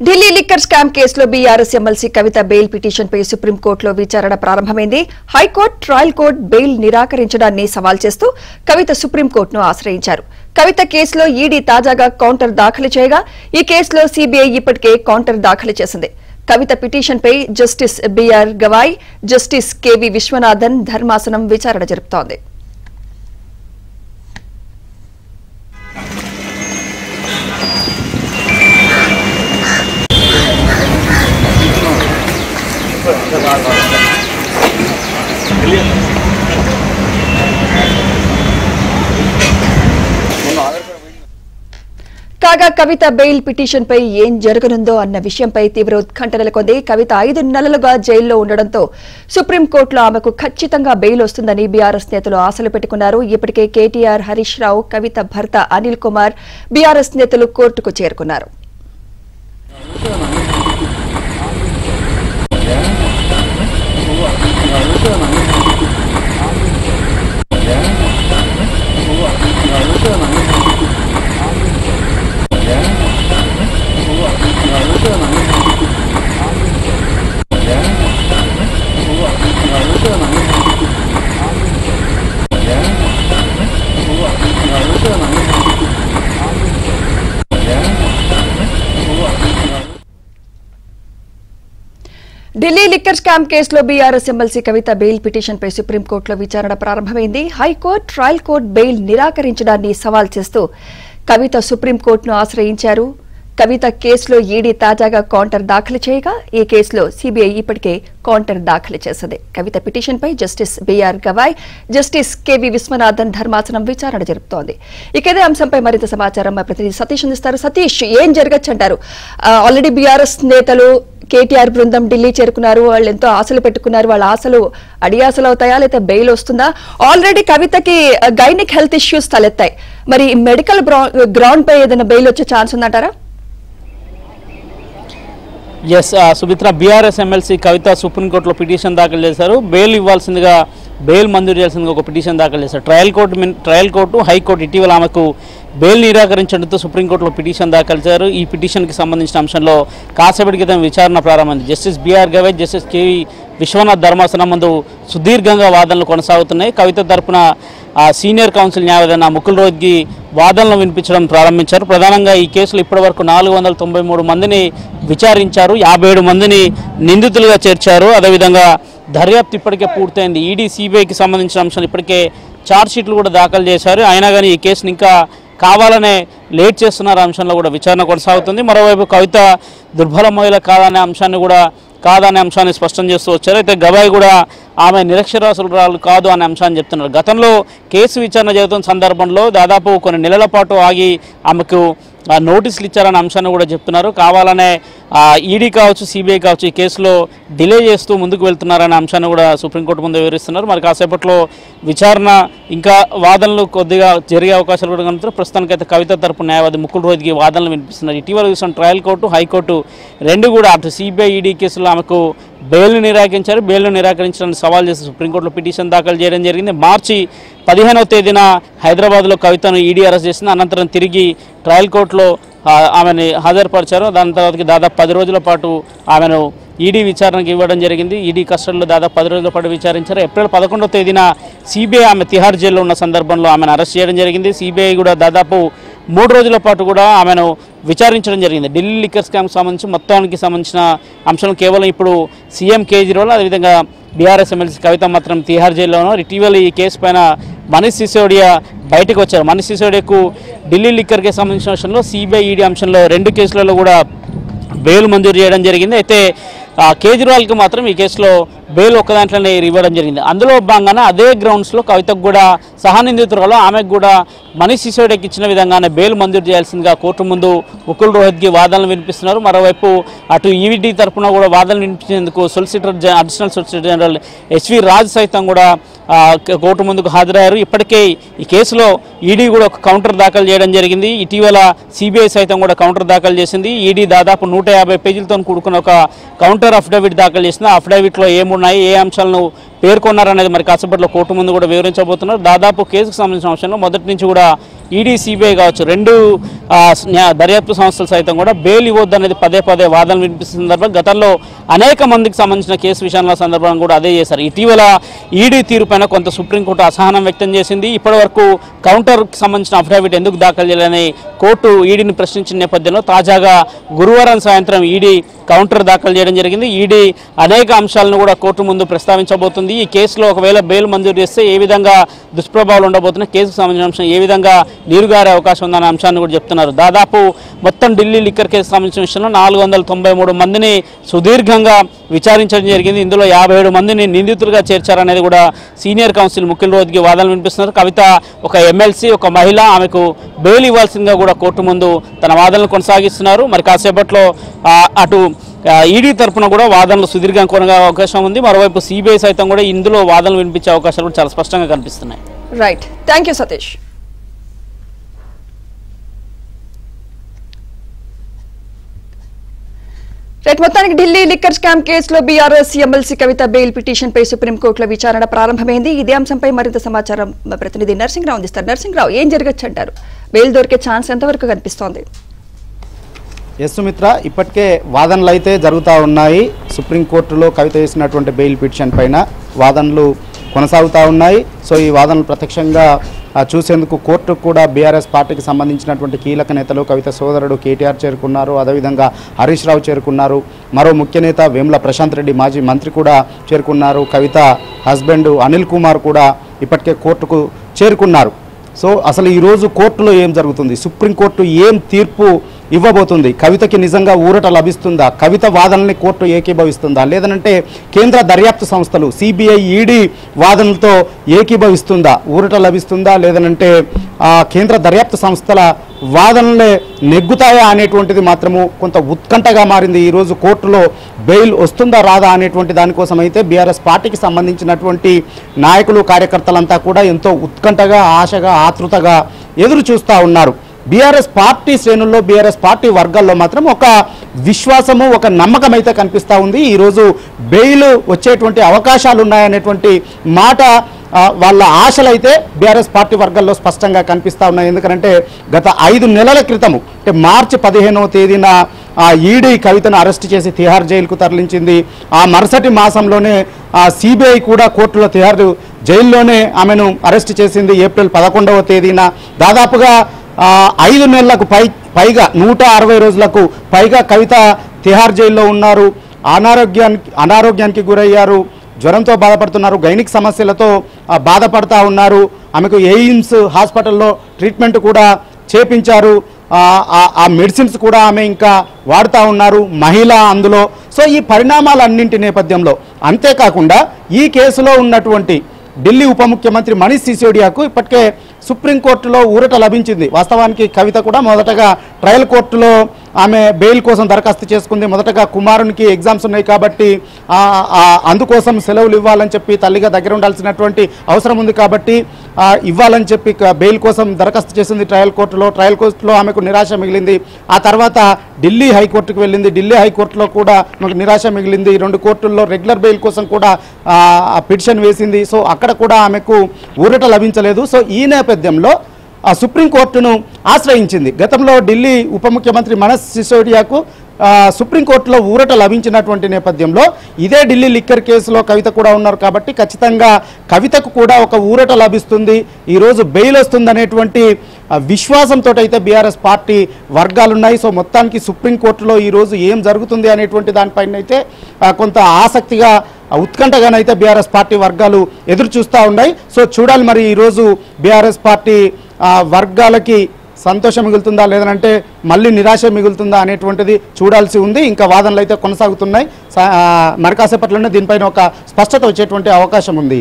Delhi liquor scam కేసులో BRS MLC కవిత bail పిటిషన్పై సుప్రీంకోర్టులో విచారణ ప్రారంభమైంది. హైకోర్టు, ట్రయల్ కోర్టు బెయిల్ నిరాకరించడాన్ని సవాల్ చేస్తూ కవిత సుప్రీంకోర్టును ఆశ్రయించారు. కవిత కేసులో ఈడీ తాజాగా కౌంటర్ దాఖలు చేయగా ఈ కేసులో సీబీఐ ఇప్పటికే కౌంటర్ దాఖలు చేసింది. కవిత పిటిషన్పై justice BR Gavai, justice KV Viswanathan ధర్మాసనం విచారణ జరుపుతోంది. కాగా కవిత బెయిల్ పిటిషన్ పై ఏం జరగనుందో అన్న విషయంపై తీవ్ర ఉత్కంఠ నెలకొంది. కవిత 5 నెలలుగా జైల్లో ఉండడంతో సుప్రీంకోర్టులో ఆమెకు ఖచ్చితంగా బెయిల్ వస్తుందని బీఆర్ఎస్ నేతలు ఆశలు పెట్టుకున్నారు. ఇప్పటికే కేటీఆర్, హరీష్ రావు, కవిత భర్త అనిల్ కుమార్ బీఆర్ఎస్ నేతలు కోర్టుకు చేరుకున్నారు. ఢిల్లీ లిక్కర్ స్కామ్ కేసులో బీఆర్ఎస్ ఎమ్మెల్సీ కవిత బెయిల్ పిటిషన్పై సుప్రీంకోర్టులో విచారణ ప్రారంభమైంది. హైకోర్టు, ట్రయల్ కోర్టు బెయిల్ నిరాకరించడాన్ని సవాల్ చేస్తూ కవిత సుప్రీంకోర్టును ఆశ్రయించారు. కవిత కేసులో ఈడీ తాజాగా కౌంటర్ దాఖలు చేయగా ఈ కేసులో సీబీఐ ఇప్పటికే కౌంటర్ దాఖలు చేసింది. కవిత పిటిషన్పై justice BR Gavai, justice KV Viswanathan ధర్మాసనం విచారణ జరుపుతోంది. ఇదే అంశంపై మరింత సమాచారం మా ప్రతినిధి సతీష్ అందిస్తారు. సతీష్, ఏం జరగచ్చంటారు? ఆల్రెడీ బీఆర్ఎస్ నేతలు, కేటీఆర్ బృందం ఢిల్లీ చేరుకున్నారు. వాళ్ళు ఎంతో ఆశలు పెట్టుకున్నారు. వాళ్ళ ఆశలు అడియాసలు అవుతాయా, లేకపోతే బెయిల్ వస్తుందా? ఆల్రెడీ కవితకి గైనిక్ హెల్త్ ఇష్యూస్ తలెత్తాయి. మరి మెడికల్ గ్రౌండ్ పై ఏదైనా బెయిల్ వచ్చే ఛాన్స్ ఉందంటారా? Yes Sumitra, BRS MLC Kavitha సుప్రీంకోర్టులో పిటిషన్ దాఖలు చేశారు. బెయిల్ మంజూరు చేయాల్సిందిగా ఒక పిటిషన్ దాఖలు చేశారు. ట్రయల్ కోర్టు, హైకోర్టు ఇటీవల ఆమెకు బెయిల్ నిరాకరించడంతో సుప్రీంకోర్టులో పిటిషన్ దాఖలు చేశారు. ఈ పిటిషన్కి సంబంధించిన అంశంలో కాసేపటి క్రితం విచారణ ప్రారంభమైంది. Justice BR Gavai, justice KV Viswanath ధర్మాసనం ముందు సుదీర్ఘంగా వాదనలు కొనసాగుతున్నాయి. కవిత తరపున సీనియర్ కౌన్సిల్ న్యాయవాది ముకుల్ రోహ్తగి వాదనలు వినిపించడం ప్రారంభించారు. ప్రధానంగా ఈ కేసులో ఇప్పటివరకు 493 మందిని విచారించారు, 57 మందిని నిందితులుగా చేర్చారు. అదేవిధంగా దర్యాప్తు ఇప్పటికే పూర్తయింది. ఈడీ, సీబీఐకి సంబంధించిన అంశాలు ఇప్పటికే ఛార్జ్షీట్లు కూడా దాఖలు చేశారు. అయినా కానీ ఈ కేసుని ఇంకా కావాలనే లేట్ చేస్తున్నారు అంశంలో కూడా విచారణ కొనసాగుతుంది. మరోవైపు కవిత దుర్బల మహిళ కాదనే అంశాన్ని స్పష్టం చేస్తూ వచ్చారు. అయితే గవాయ్ కూడా ఆమె నిరక్షరాస్యురాలు కాదు అనే అంశాన్ని చెప్తున్నారు. గతంలో కేసు విచారణ జరుగుతున్న సందర్భంలో దాదాపు కొన్ని నెలల పాటు ఆగి ఆమెకు నోటీసులు ఇచ్చారనే అంశాన్ని కూడా చెప్తున్నారు. కావాలనే ఈడీ కావచ్చు, సిబిఐ కావచ్చు ఈ కేసులో డిలే చేస్తూ ముందుకు వెళ్తున్నారనే అంశాన్ని కూడా సుప్రీంకోర్టు ముందు వివరిస్తున్నారు. మరి కాసేపట్లో విచారణ ఇంకా వాదనలు కొద్దిగా జరిగే అవకాశాలు కూడా కనుక ప్రస్తుతానికైతే కవిత తరపు న్యాయవాది ముకుల్ రోహ్తగి వాదనలు వినిపిస్తున్నారు. ఇటీవల చూసిన ట్రయల్ కోర్టు, హైకోర్టు రెండు కూడా అటు సిబిఐ, ఈడీ కేసులో ఆమెకు బెయిల్ను నిరాకరించారు. బెయిల్ను నిరాకరించడానికి సవాల్ చేసి సుప్రీంకోర్టులో పిటిషన్ దాఖలు చేయడం జరిగింది. మార్చి 15వ తేదీన హైదరాబాద్లో కవితను ఈడీ అరెస్ట్ చేసింది. అనంతరం తిరిగి ట్రయల్ కోర్టులో ఆమెను హాజరుపరిచారు. దాని తర్వాత దాదాపు 10 రోజుల పాటు ఆమెను ఈడీ విచారణకు ఇవ్వడం జరిగింది. ఈడీ కస్టడీలో దాదాపు 10 రోజుల పాటు విచారించారు. ఏప్రిల్ 11వ తేదీన సిబిఐ ఆమె తిహార్ జైల్లో ఉన్న సందర్భంలో ఆమెను అరెస్ట్ చేయడం జరిగింది. సిబిఐ కూడా దాదాపు 3 రోజుల పాటు కూడా ఆమెను విచారించడం జరిగింది. ఢిల్లీ లిక్కర్ స్కామ్కి సంబంధించి మొత్తానికి సంబంధించిన అంశం కేవలం ఇప్పుడు సీఎం కేజ్రీవాల్, అదేవిధంగా బీఆర్ఎస్ ఎమ్మెల్సీ కవిత మాత్రం తిహార్ జైల్లో ఉన్నారు. ఇటీవల ఈ కేసు పైన మనీష్ సిసోడియా బయటకు వచ్చారు. మనీష్ సిసోడియాకు ఢిల్లీ లిక్కర్కి సంబంధించిన అంశంలో సిబిఐ, ఈడీ అంశంలో 2 కేసులలో కూడా బెయిల్ మంజూరు చేయడం జరిగింది. అయితే కేజ్రీవాల్కి మాత్రం ఈ కేసులో బెయిల్ ఒక్కదాంట్లోనే ఇవ్వడం జరిగింది. అందులో భాగంగానే అదే గ్రౌండ్స్లో కవితకు కూడా సహానిందితురాలు ఆమెకు కూడా మనీష్ సిసోడియాకి ఇచ్చిన విధంగానే బెయిల్ మంజూరు చేయాల్సిందిగా కోర్టు ముందు ముకుల్ రోహ్తగి వాదనలు వినిపిస్తున్నారు. మరోవైపు అటు ఈడీ తరఫున కూడా వాదనలు వినిపించేందుకు additional solicitor general SV Raj సైతం కూడా కోర్టు ముందుకు హాజరయ్యారు. ఇప్పటికే ఈ కేసులో ఈడీ కూడా ఒక కౌంటర్ దాఖలు చేయడం జరిగింది. ఇటీవల సిబిఐ సైతం కూడా కౌంటర్ దాఖలు చేసింది. ఈడీ దాదాపు 150 పేజీలతో కూడుకున్న ఒక కౌంటర్ అఫిడవిట్ దాఖలు చేసింది. ఆ అఫిడవిట్లో ఏమున్నాయి, ఏ అంశాలను పేర్కొన్నారనేది మరి కాసేపట్లో కోర్టు ముందు కూడా వివరించబోతున్నారు. దాదాపు కేసుకు సంబంధించిన అంశంలో మొదటి నుంచి కూడా ఈడీ సిబిఐ కావచ్చు రెండు దర్యాప్తు సంస్థలు సైతం కూడా బెయిల్ ఇవ్వద్దు అనేది పదే పదే వాదనలు వినిపిస్తున్న సందర్భంగా గతంలో అనేక మందికి సంబంధించిన కేసు విషయంలో సందర్భంగా కూడా అదే చేశారు. ఇటీవల ఈడీ తీరుపైన కొంత సుప్రీంకోర్టు అసహనం వ్యక్తం చేసింది. ఇప్పటివరకు కౌంటర్కి సంబంధించిన అఫిడవిట్ ఎందుకు దాఖలు చేయాలని కోర్టు ఈడీని ప్రశ్నించిన నేపథ్యంలో తాజాగా గురువారం సాయంత్రం ఈడీ కౌంటర్ దాఖలు చేయడం జరిగింది. ఈడీ అనేక అంశాలను కూడా కోర్టు ముందు ప్రస్తావించబోతుంది. ఈ కేసులో ఒకవేళ బెయిల్ మంజూరు చేస్తే ఏ విధంగా దుష్ప్రభావాలు ఉండబోతున్నాయి, కేసుకు సంబంధించిన అంశం ఏ విధంగా నీరుగారే అవకాశం ఉందనే అంశాన్ని కూడా చెప్తున్నారు. దాదాపు మొత్తం ఢిల్లీ లిక్కర్ కేసు సంబంధించిన విషయంలో 493 మందిని సుదీర్ఘంగా విచారించడం జరిగింది. ఇందులో 57 మందిని నిందితులుగా చేర్చారనేది కూడా సీనియర్ కౌన్సిల్ ముఖ్య రోజుకి వాదనలు వినిపిస్తున్నారు. కవిత ఒక ఎమ్మెల్సీ, ఒక మహిళ, ఆమెకు బెయిల్ ఇవ్వాల్సిందిగా కూడా కోర్టు ముందు తన వాదనలు కొనసాగిస్తున్నారు. మరి కాసేపట్లో అటు ఈడీ తరఫున కూడా వాదనలు సుదీర్ఘంగా కొనగా అవకాశం ఉంది. మరోవైపు సిబిఐ సైతం కూడా ఇందులో వాదనలు వినిపించే అవకాశాలు కూడా చాలా స్పష్టంగా కనిపిస్తున్నాయి. Right, thank you Satish. మొత్తానికి ఢిల్లీ లిక్కర్ స్కామ్ కేసులో బీఆర్ఎస్ ఎమ్మెల్సీ కవిత బెయిల్ పిటిషన్ పై సుప్రీంకోర్టులో విచారణ ప్రారంభమైంది. ఇదే అంశంపై మరింత సమాచారం మా ప్రతినిధి నరసింహరావు అందిస్తారు. నరసింహరావు, ఏం జరగచ్చు అంటారు? బెయిల్ దొరికే ఛాన్స్ ఎంతవరకు కనిపిస్తోంది? సుమిత్ర, ఇప్పటికే వాదనలు అయితే జరుగుతూ ఉన్నాయి. సుప్రీంకోర్టులో కవిత వేసినటువంటి బెయిల్ పిటిషన్ పైన వాదనలు కొనసాగుతూ ఉన్నాయి. సో ఈ వాదనలు ప్రత్యక్షంగా చూసేందుకు కోర్టుకు కూడా బీఆర్ఎస్ పార్టీకి సంబంధించినటువంటి కీలక నేతలు కవిత సోదరుడు కేటీఆర్ చేరుకున్నారు. అదేవిధంగా హరీష్ రావు చేరుకున్నారు. మరో ముఖ్య నేత వేముల ప్రశాంత్ రెడ్డి మాజీ మంత్రి కూడా చేరుకున్నారు. కవిత హస్బెండ్ అనిల్ కుమార్ కూడా ఇప్పటికే కోర్టుకు చేరుకున్నారు. సో అసలు ఈరోజు కోర్టులో ఏం జరుగుతుంది, సుప్రీంకోర్టు ఏం తీర్పు ఇవ్వబోతుంది, కవితకి నిజంగా ఊరట లభిస్తుందా, కవిత వాదనల్ని కోర్టు ఏకీభవిస్తుందా, లేదంటే కేంద్ర దర్యాప్తు సంస్థలు సిబిఐ ఈడీ వాదనలతో ఏకీభవిస్తుందా, ఊరట లభిస్తుందా, లేదనంటే కేంద్ర దర్యాప్తు సంస్థల వాదనలే నెగ్గుతాయా అనేటువంటిది మాత్రము కొంత ఉత్కంఠగా మారింది. ఈరోజు కోర్టులో బెయిల్ వస్తుందా రాదా అనేటువంటి దానికోసం అయితే బీఆర్ఎస్ పార్టీకి సంబంధించినటువంటి నాయకులు కార్యకర్తలంతా కూడా ఎంతో ఉత్కంఠగా ఆశగా ఆతృతగా ఎదురు చూస్తూ ఉన్నారు. బీఆర్ఎస్ పార్టీ శ్రేణుల్లో బీఆర్ఎస్ పార్టీ వర్గాల్లో మాత్రం ఒక విశ్వాసము ఒక నమ్మకం అయితే కనిపిస్తూ ఉంది. ఈరోజు బెయిల్ వచ్చేటువంటి అవకాశాలు ఉన్నాయనేటువంటి మాట వాళ్ళ ఆశలు అయితే బీఆర్ఎస్ పార్టీ వర్గాల్లో స్పష్టంగా కనిపిస్తూ ఉన్నాయి. ఎందుకంటే గత 5 నెలల క్రితము అంటే మార్చి 15వ తేదీన ఈడీ కవితను అరెస్ట్ చేసి తిహార్ జైలుకు తరలించింది. ఆ మరుసటి మాసంలోనే సిబిఐ కూడా కోర్టులో తిహార్ జైల్లోనే ఆమెను అరెస్ట్ చేసింది. ఏప్రిల్ 11వ తేదీన దాదాపుగా 5 నెలలకు పైగా 160 రోజులకు పైగా కవిత తిహార్ జైల్లో ఉన్నారు. అనారోగ్యానికి గురయ్యారు, జ్వరంతో బాధపడుతున్నారు, గైనిక్ సమస్యలతో బాధపడుతూ ఉన్నారు. ఆమెకు ఎయిమ్స్ హాస్పిటల్లో ట్రీట్మెంట్ కూడా చేపించారు. ఆ మెడిసిన్స్ కూడా ఆమె ఇంకా వాడుతూ ఉన్నారు, మహిళ అందులో. సో ఈ పరిణామాలన్నింటి నేపథ్యంలో అంతేకాకుండా ఈ కేసులో ఉన్నటువంటి ఢిల్లీ ఉప ముఖ్యమంత్రి మనీష్ సిసోడియాకు ఇప్పటికే సుప్రీంకోర్టులో ఊరట లభించింది. వాస్తవానికి కవిత కూడా మొదటగా ట్రయల్ కోర్టులో ఆమె బెయిల్ కోసం దరఖాస్తు చేసుకుంది. మొదటగా కుమారునికి ఎగ్జామ్స్ ఉన్నాయి కాబట్టి అందుకోసం సెలవులు ఇవ్వాలని చెప్పి తల్లిగా దగ్గర ఉండాల్సినటువంటి అవసరం ఉంది కాబట్టి ఇవ్వాలని చెప్పి బెయిల్ కోసం దరఖాస్తు చేసింది ట్రయల్ కోర్టులో. ట్రయల్ కోర్టులో ఆమెకు నిరాశ మిగిలింది. ఆ తర్వాత ఢిల్లీ హైకోర్టుకు వెళ్ళింది. ఢిల్లీ హైకోర్టులో కూడా ఆమెకు నిరాశ మిగిలింది. 2 కోర్టుల్లో రెగ్యులర్ బెయిల్ కోసం కూడా పిటిషన్ వేసింది. సో అక్కడ కూడా ఆమెకు ఊరట లభించలేదు. సో ఈ నేపథ్యంలో సుప్రీంకోర్టును ఆశ్రయించింది. గతంలో ఢిల్లీ ఉప ముఖ్యమంత్రి మనీష్ సిసోడియాకు సుప్రీంకోర్టులో ఊరట లభించినటువంటి నేపథ్యంలో ఇదే ఢిల్లీ లిక్కర్ కేసులో కవిత కూడా ఉన్నారు కాబట్టి ఖచ్చితంగా కవితకు కూడా ఒక ఊరట లభిస్తుంది, ఈరోజు బెయిల్ వస్తుందనేటువంటి విశ్వాసంతో అయితే బీఆర్ఎస్ పార్టీ వర్గాలున్నాయి. సో మొత్తానికి సుప్రీంకోర్టులో ఈరోజు ఏం జరుగుతుంది అనేటువంటి దానిపైన అయితే కొంత ఆసక్తిగా ఉత్కంఠగానైతే బీఆర్ఎస్ పార్టీ వర్గాలు ఎదురు చూస్తూ ఉన్నాయి. సో చూడాలి మరి ఈరోజు బీఆర్ఎస్ పార్టీ వర్గాలకి సంతోషం మిగులుతుందా లేదంటే మళ్ళీ నిరాశ మిగులుతుందా అనేటువంటిది చూడాల్సి ఉంది. ఇంకా వాదనలు అయితే కొనసాగుతున్నాయి. మరి కాసేపట్లోనే దీనిపైన ఒక స్పష్టత వచ్చేటువంటి అవకాశం ఉంది.